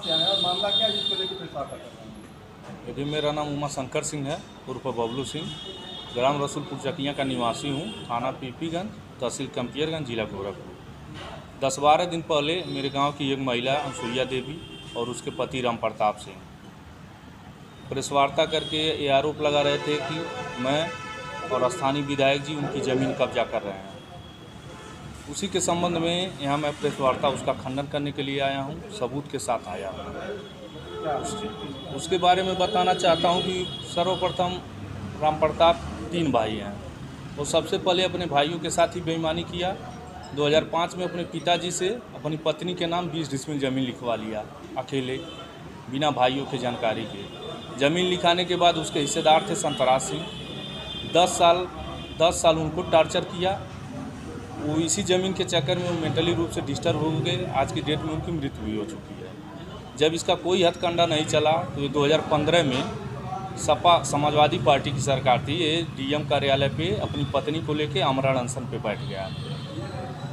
से आए और मामला क्या है जिसको लेकर प्रेस वार्ता कर रहे हैं? देखिए, मेरा नाम उमा शंकर सिंह है, उर्फ बबलू सिंह। ग्राम रसूलपुर चकिया का निवासी हूँ, थाना पीपीगंज, तहसील कंपियरगंज, जिला गोरखपुर। 10-12 दिन पहले मेरे गांव की एक महिला अनुसुईया देवी और उसके पति राम प्रताप सिंह प्रेस वार्ता करके ये आरोप लगा रहे थे कि मैं और स्थानीय विधायक जी उनकी ज़मीन कब्जा कर रहे हैं। उसी के संबंध में यहाँ मैं प्रेस वार्ता उसका खंडन करने के लिए आया हूँ, सबूत के साथ आया हूँ। उसके बारे में बताना चाहता हूँ कि सर्वप्रथम राम प्रताप 3 भाई हैं। वो सबसे पहले अपने भाइयों के साथ ही बेईमानी किया। 2005 में अपने पिताजी से अपनी पत्नी के नाम 20 डिसमिल ज़मीन लिखवा लिया, अकेले, बिना भाइयों के जानकारी के। ज़मीन लिखाने के बाद उसके हिस्सेदार थे संतराज सिंह। 10 साल उनको टॉर्चर किया। वो इसी ज़मीन के चक्कर में मेंटली रूप से डिस्टर्ब हो गए। आज की डेट में उनकी मृत्यु भी हो चुकी है। जब इसका कोई हथकंडा नहीं चला तो 2015 में सपा समाजवादी पार्टी की सरकार थी, ये डीएम कार्यालय पे अपनी पत्नी को लेके आमरण अनशन पे बैठ गया।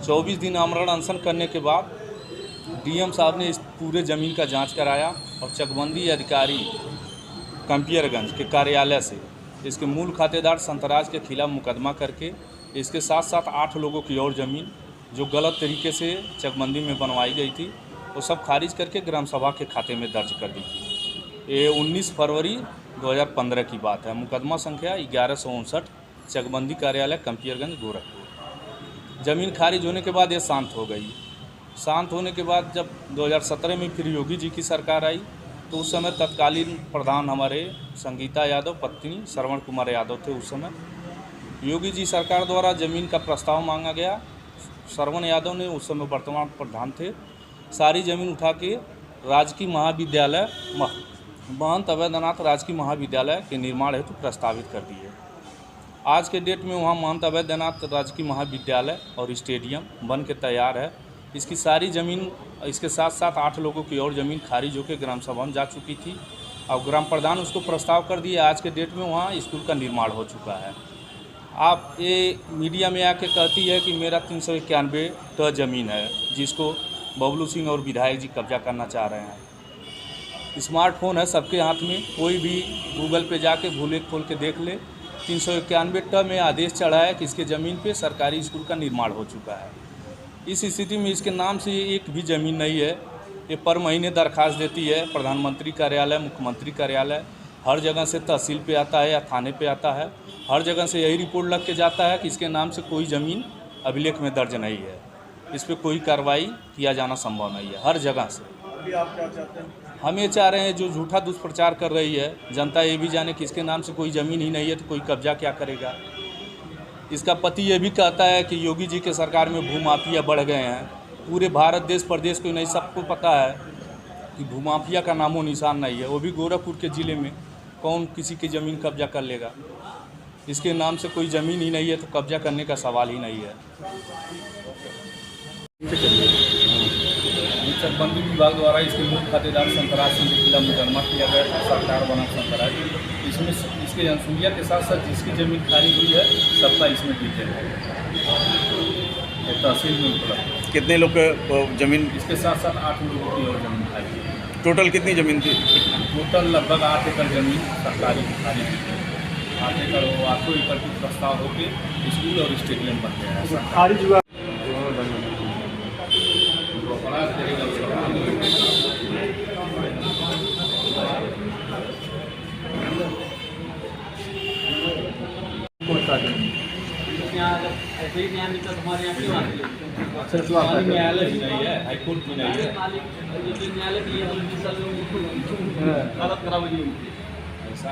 24 दिन आमरण अनशन करने के बाद डीएम साहब ने इस पूरे ज़मीन का जांच कराया और चकबंदी अधिकारी कंपियरगंज के कार्यालय से इसके मूल खातेदार संतराज के खिलाफ मुकदमा करके इसके साथ साथ 8 लोगों की और ज़मीन जो गलत तरीके से चकबंदी में बनवाई गई थी वो सब खारिज करके ग्राम सभा के खाते में दर्ज कर दी। ये 19 फरवरी 2015 की बात है। मुकदमा संख्या 1159, चकबंदी कार्यालय कंपियरगंज, गोरखपुर। ज़मीन खारिज होने के बाद ये शांत हो गई। शांत होने के बाद जब 2017 में फिर योगी जी की सरकार आई तो उस समय तत्कालीन प्रधान हमारे संगीता यादव, पत्नी श्रवण कुमार यादव थे। उस समय योगी जी सरकार द्वारा ज़मीन का प्रस्ताव मांगा गया। श्रवण यादव ने उस समय वर्तमान प्रधान थे, सारी ज़मीन उठा के राजकीय महाविद्यालय महंत अवैधनाथ राजकीय महाविद्यालय के निर्माण हेतु प्रस्तावित कर दिए। आज के डेट में वहाँ महंत अवैधनाथ राजकीय महाविद्यालय और स्टेडियम बन के तैयार है। इसकी सारी ज़मीन, इसके साथ साथ 8 लोगों की और ज़मीन खारिज होकर ग्राम सभा में जा चुकी थी और ग्राम प्रधान उसको प्रस्ताव कर दिए। आज के डेट में वहाँ स्कूल का निर्माण हो चुका है। आप ये मीडिया में आके कहती है कि मेरा 391 ट ज़मीन है जिसको बबलू सिंह और विधायक जी कब्जा करना चाह रहे हैं। स्मार्टफोन है सबके हाथ में, कोई भी गूगल पे जाके भूले खोल के देख ले। 391 ट में आदेश चढ़ा है कि इसके ज़मीन पे सरकारी स्कूल का निर्माण हो चुका है। इस स्थिति में इसके नाम से एक भी ज़मीन नहीं है। ये पर महीने दरख्वास्त देती है प्रधानमंत्री कार्यालय, मुख्यमंत्री कार्यालय, हर जगह से तहसील पे आता है या थाने पे आता है। हर जगह से यही रिपोर्ट लग के जाता है कि इसके नाम से कोई ज़मीन अभिलेख में दर्ज नहीं है, इस पर कोई कार्रवाई किया जाना संभव नहीं है। हर जगह से अभी आप क्या चाहते हैं? हम ये चाह रहे हैं, जो झूठा दुष्प्रचार कर रही है जनता, ये भी जाने कि इसके नाम से कोई ज़मीन ही नहीं है तो कोई कब्जा क्या करेगा। इसका पति ये भी कहता है कि योगी जी के सरकार में भूमाफिया बढ़ गए हैं। पूरे भारत देश प्रदेश को नहीं, सबको पता है कि भूमाफिया का नामो निशान नहीं है। वो भी गोरखपुर के ज़िले में कौन किसी की ज़मीन कब्जा कर लेगा। इसके नाम से कोई ज़मीन ही नहीं है तो कब्जा करने का सवाल ही नहीं है। चकबंदी विभाग द्वारा इसके मूल खातेदार संतराज सिंह के खिलाफ मुकदमा किया गया था, सरकार बना संतराज। इसमें इसके अनुसुईया के साथ साथ जिसकी ज़मीन खारिज हुई है सबका इसमें डिटेल है, तहसील में उपलब्ध। कितने लोग ज़मीन? इसके साथ साथ 8 लोगों की और ज़मीन खारिज है। टोटल कितनी ज़मीन थी? टोटल लगभग 8 एकड़ ज़मीन सरकारी खारिज हुई है। 8 एकड़, 8 एकड़ की प्रस्ताव होकर स्कूल और स्टेडियम बन गया है। खारिज हुआ ऐसे ही न्याय मिलता हमारे यहाँ क्यों आते फैसला न्यायालय भी नहीं है, हाईकोर्ट भी नहीं है। न्यायालय के लिए गलत करावी ऐसा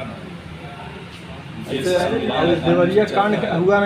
देवरिया कांड हुआ